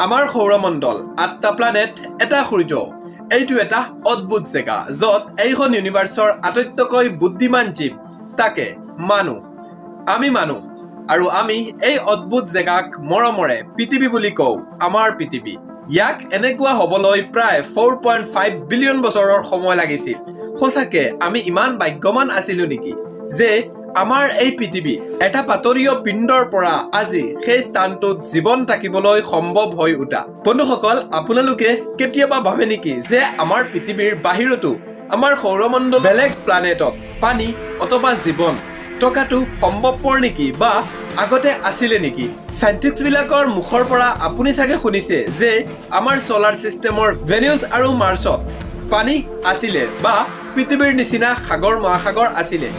আমাৰ সৌৰমণ্ডল 8টা প্লানেট এটা সূৰ্য এইটো এটা অদ্ভুত জেগা যত এইখন ইউনিভাৰ্সৰ আটাইতকৈ বুদ্ধিমান জীৱ তাকে আমি মানুহ আৰু আমি এই অদ্ভুত জেগাক মৰমৰে পৃথিৱী বুলি কওঁ আমাৰ পৃথিৱী ইয়াক এনেকুৱা হ'বলৈ প্ৰায় 4.5 বিলিয়ন বছৰৰ সময় লাগিছিল সঁচাকে আমি ইমান ভাগ্যৱান আছিলো নেকি যে আমাৰ এই পৃথিৱী এটা পাতৰীয় পিণ্ডৰ পৰা আজি সেই স্থানটোত জীৱন থাকিবলৈ সম্ভৱ হৈ উঠা বন্ধুসকল আপোনালোকে কেতিয়াবা ভাবে নেকি যে আমাৰ পৃথিৱীৰ বাহিৰতো আমাৰ সৌৰমণ্ডল বেলেগ প্লানেটত পানী অথবা জীৱন টকাটো সম্ভৱপৰ নেকি বা আগতে আছিলে নেকি সাইন্টিষ্ট বিলাকৰ মুখৰ পৰা আপুনি চাগে শুনিছে যে আমাৰ সোলাৰ সিস্টেমৰ ভেনিউছ আৰু মাৰ্চত পানী আছিলে বা পৃথিৱীৰ নিচিনা সাগৰ মহাসাগৰ আছিলে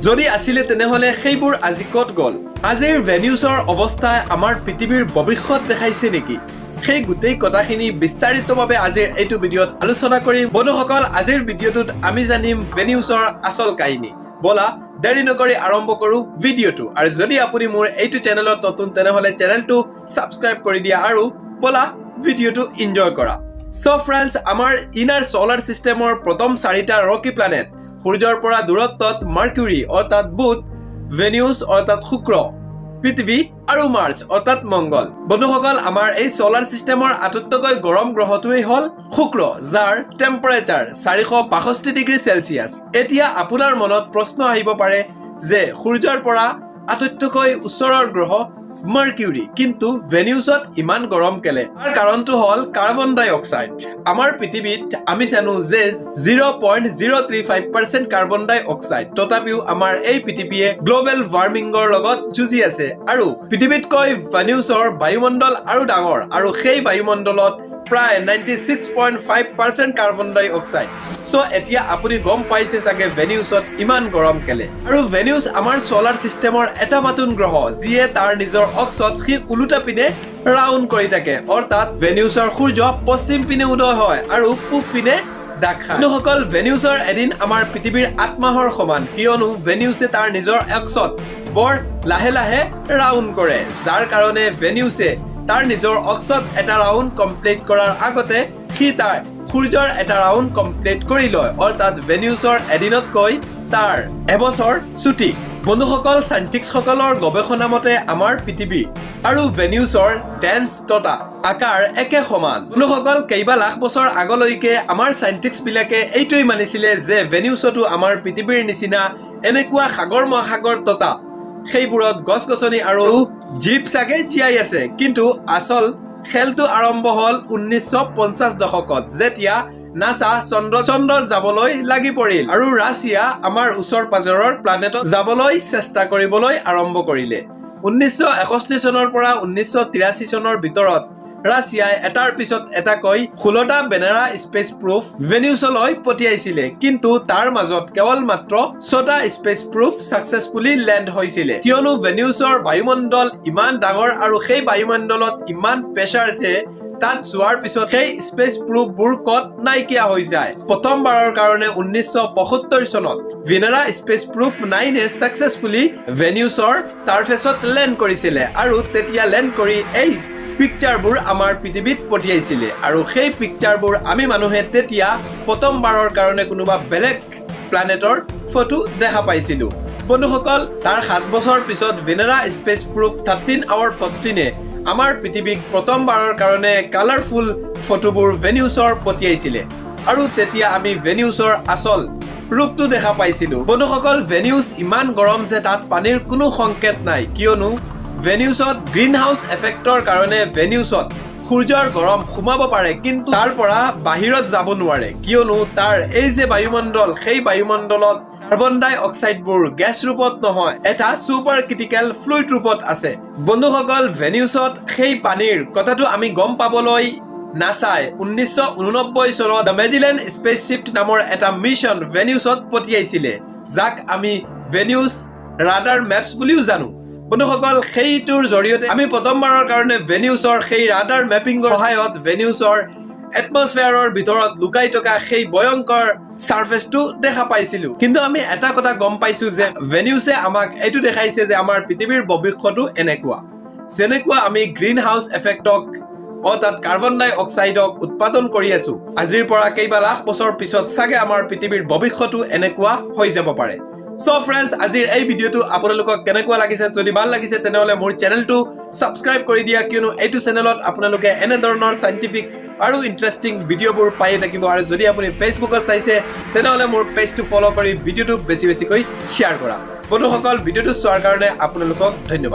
যদি আছিলে তেনেহলে সেইবোৰ আজি ক'ত গ'ল আজিৰ ভেনিউছৰ অৱস্থাই আমাৰ পৃথিৱীৰ ভৱিষ্যত দেখাইছে নেকি সেই গোটেই কথাখিনি বিস্তাৰিতভাৱে আজিৰ এইটো ভিডিঅ'ত আলোচনা কৰিম বন্ধুসকল আজিৰ ভিডিঅ'টোত আমি জানিম ভেনিউছৰ আচল কাহিনী বলা দেৰি নকৰি আৰম্ভ কৰো ভিডিঅ'টো আৰু যদি আপুনি মোৰ এইটো চেনেলত নতুন তেনেহলে চেনেলটো সাবস্ক্ৰাইব কৰি দিয়া আৰু বলা ভিডিঅ'টো এনজয় কৰা সো ফ্ৰেন্ডছ আমাৰ ইনাৰ সোলাৰ সিস্টেমৰ প্ৰথম 4টা ৰকি প্লানেট সূৰ্যৰ পৰা দূৰত্বত মাৰ্কুৰী অৰ্থাৎ বুধ ভেনিউছ অৰ্থাৎ শুক্ৰ পৃথিৱী আৰু মাৰ্চ অৰ্থাৎ মংগল বন্ধুসকল আমাৰ এই সোলাৰ সিস্টেমৰ আটাইতকৈ গৰম গ্ৰহটোৱেই হল শুক্ৰ যাৰ টেম্পাৰেচাৰ 465 ডিগ্ৰী সেলসিয়াছ এতিয়া আপোনাৰ মনত প্ৰশ্ন আহিব পাৰে যে সূৰ্যৰ পৰা আটাইতকৈ ওচৰৰ গ্ৰহ মাৰ্কুৰী কিন্তু ভেনিউছত ইমান গৰম কেলে তাৰ কাৰণটো হল কাৰ্বন ডাই অক্সাইড আমাৰ পৃথিৱীত আমি জানো যে 0.035% কাৰ্বন ডাই অক্সাইড তথাপিও আমাৰ এই পৃথিৱীয়ে গ্লোবেল ওয়াৰ্মিংৰ লগত যুঁজি আছে আৰু পৃথিৱীতকৈ ভেনিউছৰ বায়ুমণ্ডল আৰু ডাঙৰ আৰু সেই বায়ুমণ্ডলত প্ৰায় 96.5% কাৰ্বন ডাই অক্সাইড সো এতিয়া আপুনি গম পাইছে চাগে ভেনিউছত ইমান গৰম কেলে আৰু ভেনিউছ আমাৰ সোলাৰ সিস্টেমৰ এটা নতুন গ্ৰহ যিয়ে তাৰ নিজৰ অক্ষত সি উলুটা পিনে ৰাউণ্ড কৰি থাকে অৰ্থাৎ ভেনিউছৰ সূৰ্য পশ্চিম পিনে উদয় হয় আৰু পূব পিনে দেখা সকল ভেনিউছৰ এদিন আমাৰ পৃথিৱীৰ 8 মাহৰ সমান কিয়নো ভেনিউছে তাৰ নিজৰ অক্ষত বৰ লাহে লাহে ৰাউণ্ড কৰে যাৰ কাৰণে ভেনিউছে তাৰ নিজৰ অক্ষত এটা ৰাউণ্ড কমপ্লিট কৰাৰ আগতে সি তাৰ সূৰ্যৰ এটা ৰাউণ্ড কমপ্লিট কৰি লয় অৰ্থাৎ ভেনিউছৰ এদিনতকৈ তাৰ এবছৰ ছুটি বন্ধুসকল সাইন্টিষ্টসকলৰ গৱেষণা মতে আমাৰ পৃথিৱী আৰু ভেনিউছৰ ডেন্স তথা আকাৰ একে সমান বন্ধুসকল কেইবা লাখ বছৰ আগলৈকে আমাৰ সাইন্টিষ্ট বিলাকে এইটোই মানিছিলে যে ভেনিউছতো আমাৰ পৃথিৱীৰ নিচিনা এনেকুৱা সাগৰ মহাসাগৰ তথা সেইবোৰত গছ-গছনি আৰু জীৱ চাগে জীয়াই আছে কিন্তু আচল খেলটো আৰম্ভ হল 1950 দশকত যেতিয়া নাসা চন্দ্ৰত যাবলৈ লাগি পৰিল আৰু ৰাছিয়া আমাৰ ওচৰ পাজৰৰ প্লানেটত যাবলৈ চেষ্টা কৰিবলৈ আৰম্ভ কৰিলে 1961 চনৰ পৰা 1983 চনৰ ভিতৰত ৰাছিয়াই এটাৰ পিছত এটাকৈ 16টা বেনাৰা স্পেচ প্ৰুফ ভেনিউছলৈ পঠিয়াইছিলে কিন্তু তাৰ মাজত কেৱল মাত্ৰ 6টা স্পেচ প্ৰুফ সাকসেসফুলি ল্যান্ড হৈছিলে কিয়নো ভেনিউছৰ বায়ুমণ্ডল ইমান ডাঙৰ আৰু সেই বায়ুমণ্ডলত ইমান প্ৰেছাৰ যে তাত যোৱাৰ পিছত সেই স্পেচ প্ৰুফবোৰ কত নাইকিয়া হৈ যায় প্ৰথমবাৰৰ কাৰণে 1975 চনত ভেনাৰা স্পেচ প্ৰুফ 9 সাকসেসফুলি ভেনিউছৰ সাৰফেসত ল্যান্ড কৰিছিলে আৰু তেতিয়া ল্যান্ড কৰি এই পিকচাৰবোৰ আমাৰ পৃথিৱীত পঠিয়াইছিলে আৰু সেই পিকচাৰবোৰ আমি মানুহে তেতিয়া প্ৰথমবাৰৰ কাৰণে কোনোবা বেলেগ প্লানেটৰ ফটো দেখা পাইছিলো বন্ধুসকল তাৰ 7 বছৰ পিছত ভেনাৰা স্পেচ প্ৰুফ 13 আৱাৰ 14 আমাৰ পৃথিৱীক প্ৰথমবাৰৰ কাৰণে কালাৰফুল ফটোবোৰ ভেনিউছৰ পঠিয়াইছিলে আৰু তেতিয়া আমি ভেনিউছৰ আচল ৰূপটো দেখা পাইছিলো বন্ধুসকল ভেনিউছ ইমান গৰম যে তাত পানীৰ কোনো সংকেত নাই কিয়নো ভেনিউছত গ্ৰীণ হাউস এফেক্টৰ কাৰণে ভেনিউছত সূৰ্যৰ গৰম সোমাব পাৰে কিন্তু তাৰ পৰা বাহিৰত যাব নোৱাৰে কিয়নো তাৰ এই যে বায়ুমণ্ডল সেই বায়ুমণ্ডলত কাৰ্বন ডাই অক্সাইডবোৰ গ্যাস ৰূপত নহয় এটা সুপাৰ ক্ৰিটিকেল ফ্লুইড ৰূপত আছে বন্ধুসকল ভেনিউছত সেই পানীৰ কথাটো আমি গম পাবলৈ নাসাই 1989 চনত দ্য মেজেলান স্পেচশিপ নামৰ এটা মিশন ভেনিউছত পঠিয়াইছিলে যাক আমি ভেনিউছ ৰাডাৰ মেপছ বুলিও জানো বন্ধুসকল সেইটোৰ জৰিয়তে আমি প্ৰথমবাৰৰ কাৰণে ভেনিউছৰ সেই ৰাডাৰ মেপিংৰ সহায়ত ভেনিউছৰ এটমস্ফিয়াৰৰ ভিতৰত লুকাই থকা সেই ভয়ংকৰ সাৰফেসটো দেখা পাইছিলো কিন্তু আমি এটা কথা গম পাইছো যে ভেনিউছে আমাক এইটো দেখাইছে যে আমাৰ পৃথিৱীৰ ভৱিষ্যতটো এনেকুৱা যেনেকুৱা আমি গ্ৰীণ হাউস এফেক্টক অৰ্থাৎ কাৰ্বন ডাই অক্সাইডক উৎপাদন কৰি আছো আজিৰ পৰা কেইবা লাখ বছৰ পিছত সাগে আমাৰ পৃথিৱীৰ ভৱিষ্যতো এনেকুৱা হৈ যাব পাৰে সো ফ্ৰেন্ডস আজিৰ এই ভিডিওটো আপোনালোকক কেনেকুৱা লাগিছে যদি ভাল লাগিছে তেনেহলে মোৰ চেনেলটো সাবস্ক্ৰাইব কৰি দিয়া কিয়নো এইটো চেনেলত আপোনালোকে এনে ধৰণৰ সাইন্টিফিক আৰু ইন্টাৰেষ্টিং ভিডিওবোৰ পাই থাকিব আৰু যদি আপুনি ফেসবুকত চাইছে তেনেহলে মোৰ পেজটো ফলো কৰি ভিডিওটো বেছি বেছিকৈ শেয়াৰ কৰা বন্ধুসকল ভিডিওটো চোৱাৰ কাৰণে আপোনালোকক ধন্যবাদ